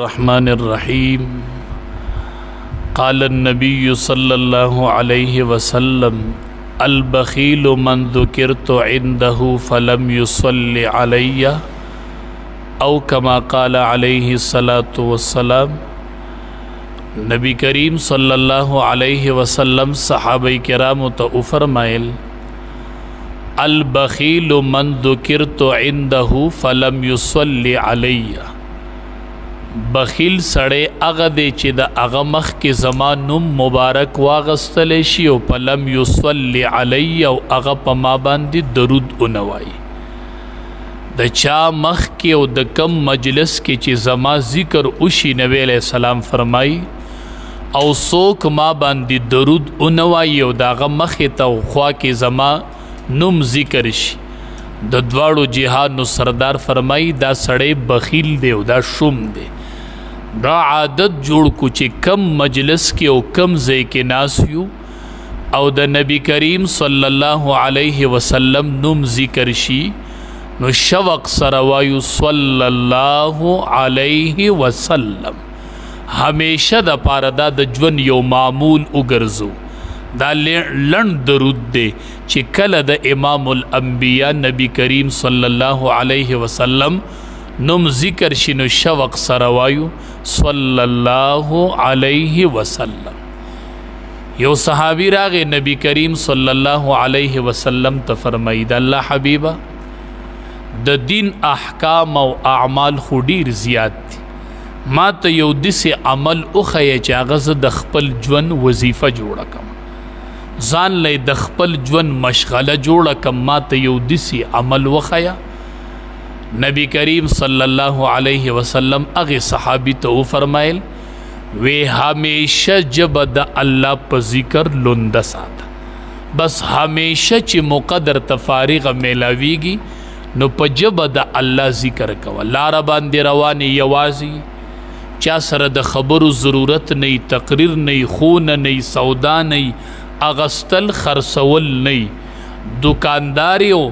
الرحمن الرحيم قال النبي صلى الله عليه وسلم البخيل من ذكرت عنده فلم يصلي علي او كما قال عليه الصلاة والسلام. نبی کریم صلی اللہ علیہ وسلم صحابہ کرام تو فرمائل البخیل من ذکرت عنده فلم يصلي علی. بخیل سړی هغه دی چې د هغه مخکې زما نوم مبارک واغستلی شي او په لم یصلي علی او هغه په ما باندې درود ونه وایي. د چا مخکې او د کم مجلس کې چې زما ذکر وشي نبی علیہ السلام فرمایي او څوک ما باندې درود ونه وایي او د هغه مخې ته او خوا کې زما نوم ذکر شي، د دواړو جهانو سردار فرمایي دا سړی بخیل دی او دا شوم دی. دا عادت جوړ کو چې کم مجلس کې او کم ځای کې ناس یو او د نبی کریم صلی الله علیه وسلم نوم ذکر شي نو شوق سره وایو صلی الله علیه وسلم. همیشه د پاره دا د ژوند یو معمول وګرځو. دا لنډ درود دی چې کله د امام الانبیاء نبی کریم صلی الله علیه وسلم نوم ذکر شي نو شوق سره وایو صلی الله علیه وسلم. یو صحابی راغی نبی کریم صلی الله علیه وسلم ته فرمایي د الله حبیبه د دین احکام او اعمال خو ډیر زیات دي، ما ته یو داسې عمل وښیه چې هغه زه د خپل ژوند وظیفه جوړه کړم، ځان لی د خپل ژوند مشغله جوړه کړم، ما ته یو داسې عمل وښیه. نبی کریم صلی الله علیه وسلم هغې صحابي ته وفرمایل وی همیشه جبه د الله په ذکر لنده ساته، بس همیشه چې مقدر ته فارغه میلاویږي نو په جبه د الله ذکر کوه. لاره باندې روانې یوازې چا سره د خبرو ضرورت نه، تقریر نه، خونه نه، سودا نه، اغستل خرڅول نه، دکانداریو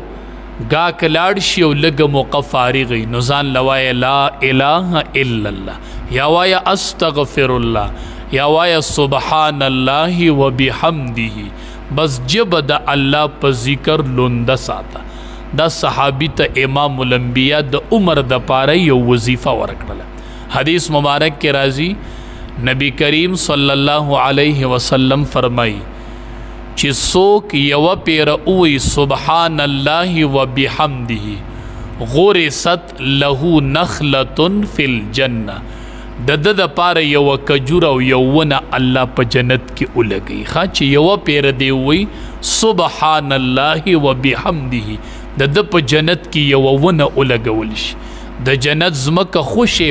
گاک لاړ شي او لږه موقع فارغی نو ځان لوایه لا اله الا الله یا وایه استغفر الله یا وایه سبحان الله وبحمده، بس جبه د الله په ذکر لنده ساته. دا صحابی ته امام الانبیاء د عمر د پاره یو وظیفه ورکړله. حدیث مبارک کې راځي نبی کریم صلی الله علیه وسلم فرمایي چې څوک یوه پیره ووایي سبحان الله وبحمده غرست له نخلة فی الجنه، د ده دپاره یوه کجور او یو ونه الله په جنت کې ولګوي. ښه چې یوه پیره دی ووایي سبحان الله وبحمده د ده په جنت کې یوه ونه ولګول شي، د جنت ځمکه خوشې